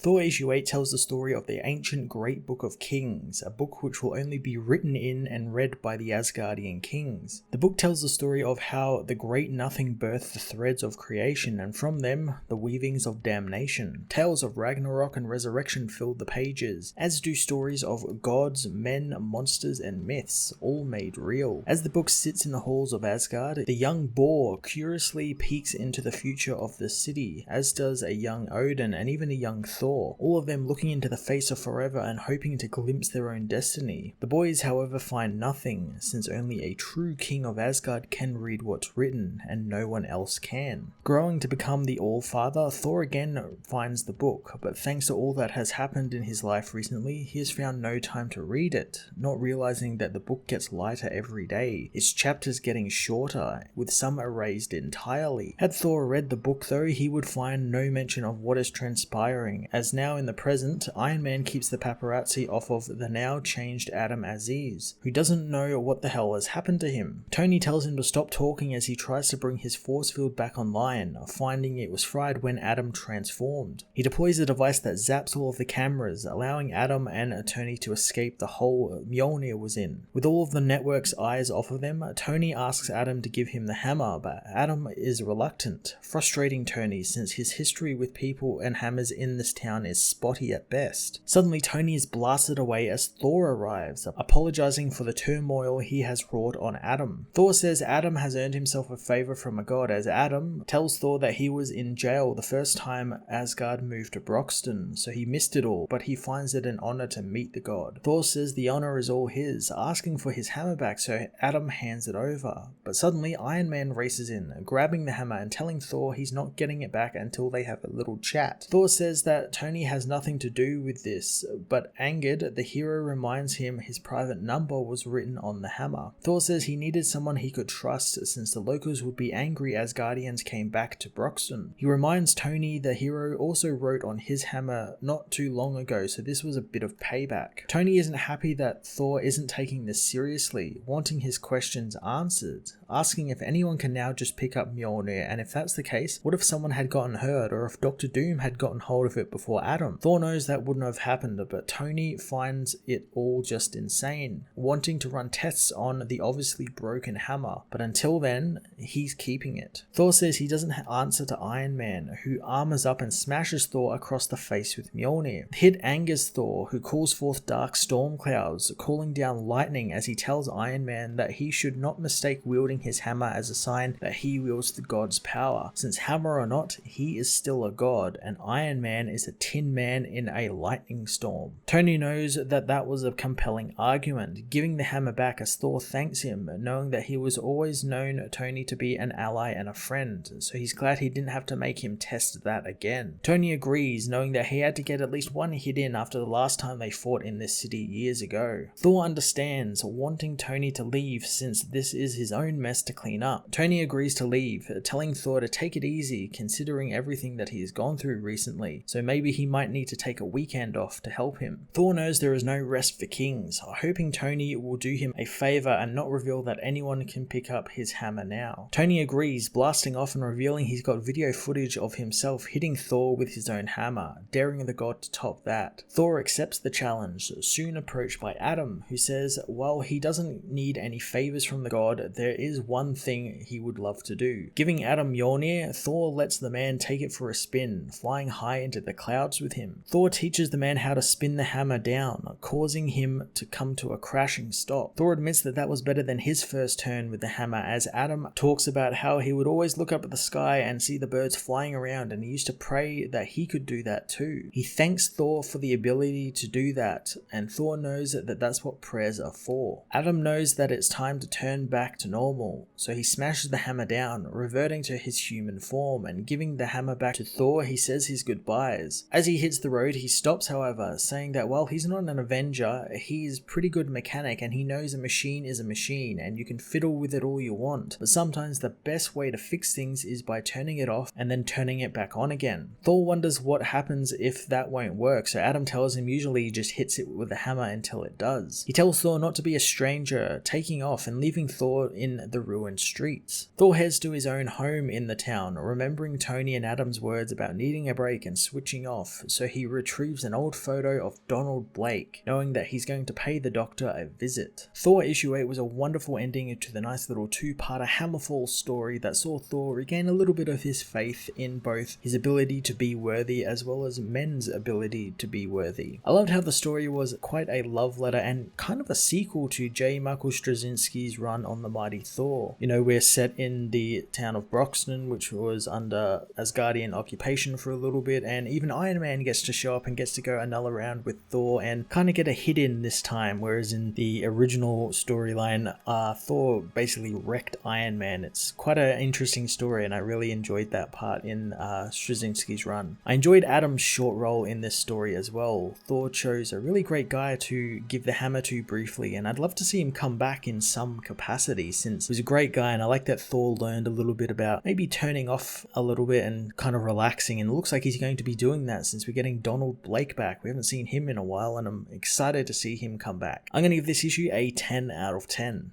Thor issue 8 tells the story of the ancient Great Book of Kings, a book which will only be written in and read by the Asgardian kings. The book tells the story of how the Great Nothing birthed the threads of creation, and from them, the weavings of damnation. Tales of Ragnarok and resurrection filled the pages, as do stories of gods, men, monsters, and myths, all made real. As the book sits in the halls of Asgard, the young boar curiously peeks into the future of the city, as does a young Odin and even a young Thor, all of them looking into the face of forever and hoping to glimpse their own destiny. The boys, however, find nothing, since only a true king of Asgard can read what's written, and no one else can. Growing to become the All-Father, Thor again finds the book, but thanks to all that has happened in his life recently, he has found no time to read it, not realizing that the book gets lighter every day, its chapters getting shorter, with some erased entirely. Had Thor read the book though, he would find no mention of what is transpiring, as now in the present, Iron Man keeps the paparazzi off of the now changed Adam Aziz, who doesn't know what the hell has happened to him. Tony tells him to stop talking as he tries to bring his force field back online, finding it was fried when Adam transformed. He deploys a device that zaps all of the cameras, allowing Adam and Tony to escape the hole Mjolnir was in. With all of the network's eyes off of them, Tony asks Adam to give him the hammer, but Adam is reluctant, frustrating Tony since his history with people and hammers in this town is spotty at best. Suddenly Tony is blasted away as Thor arrives, apologizing for the turmoil he has wrought on Adam. Thor says Adam has earned himself a favor from a god, as Adam tells Thor that he was in jail the first time Asgard moved to Broxton, so he missed it all, but he finds it an honor to meet the god. Thor says the honor is all his, asking for his hammer back, so Adam hands it over. But suddenly Iron Man races in, grabbing the hammer and telling Thor he's not getting it back until they have a little chat. Thor says that Tony has nothing to do with this, but angered, the hero reminds him his private number was written on the hammer. Thor says he needed someone he could trust since the locals would be angry as Guardians came back to Broxton. He reminds Tony the hero also wrote on his hammer not too long ago, so this was a bit of payback. Tony isn't happy that Thor isn't taking this seriously, wanting his questions answered, asking if anyone can now just pick up Mjolnir, and if that's the case, what if someone had gotten hurt, or if Dr. Doom had gotten hold of it before Adam? Thor knows that wouldn't have happened, but Tony finds it all just insane, wanting to run tests on the obviously broken hammer, but until then, he's keeping it. Thor says he doesn't answer to Iron Man, who armors up and smashes Thor across the face with Mjolnir. The hit angers Thor, who calls forth dark storm clouds, calling down lightning as he tells Iron Man that he should not mistake wielding his hammer as a sign that he wields the god's power, since hammer or not, he is still a god, and Iron Man is a tin man in a lightning storm. Tony knows that that was a compelling argument, giving the hammer back as Thor thanks him, knowing that he was always known Tony to be an ally and a friend, so he's glad he didn't have to make him test that again. Tony agrees, knowing that he had to get at least one hit in after the last time they fought in this city years ago. Thor understands, wanting Tony to leave since this is his own mess to clean up. Tony agrees to leave, telling Thor to take it easy considering everything that he has gone through recently, so maybe he might need to take a weekend off to help him. Thor knows there is no rest for kings, hoping Tony will do him a favor and not reveal that anyone can pick up his hammer now. Tony agrees, blasting off and revealing he's got video footage of himself hitting Thor with his own hammer, daring the god to top that. Thor accepts the challenge, soon approached by Adam, who says while he doesn't need any favors from the god, there is one thing he would love to do. Giving Adam Mjolnir, Thor lets the man take it for a spin, flying high into the clouds with him. Thor teaches the man how to spin the hammer down, causing him to come to a crashing stop. Thor admits that that was better than his first turn with the hammer, as Adam talks about how he would always look up at the sky and see the birds flying around, and he used to pray that he could do that too. He thanks Thor for the ability to do that, and Thor knows that that's what prayers are for. Adam knows that it's time to turn back to normal, so he smashes the hammer down, reverting to his human form, and giving the hammer back to Thor, he says his goodbyes. As he hits the road, he stops however, saying that while he's not an Avenger, he's a pretty good mechanic and he knows a machine is a machine and you can fiddle with it all you want, but sometimes the best way to fix things is by turning it off and then turning it back on again. Thor wonders what happens if that won't work, so Adam tells him usually he just hits it with a hammer until it does. He tells Thor not to be a stranger, taking off and leaving Thor in the ruined streets. Thor heads to his own home in the town, remembering Tony and Adam's words about needing a break and switching off, so he retrieves an old photo of Donald Blake, knowing that he's going to pay the Doctor a visit. Thor issue 8 was a wonderful ending to the nice little two-parter Hammerfall story that saw Thor regain a little bit of his faith in both his ability to be worthy as well as men's ability to be worthy. I loved how the story was quite a love letter and kind of a sequel to J. Michael Straczynski's run on the Mighty Thor. You know, we're set in the town of Broxton, which was under Asgardian occupation for a little bit, and even Iron Man gets to show up and gets to go another round with Thor and kind of get a hit in this time, whereas in the original storyline, Thor basically wrecked Iron Man. It's quite an interesting story, and I really enjoyed that part in Straczynski's run. I enjoyed Adam's short role in this story as well. Thor chose a really great guy to give the hammer to briefly, and I'd love to see him come back in some capacity, since he was a great guy, and I like that Thor learned a little bit about maybe turning off a little bit and kind of relaxing, and it looks like he's going to be doing that since we're getting Donald Blake back. We haven't seen him in a while, and I'm excited to see him come back. I'm going to give this issue a 10 out of 10.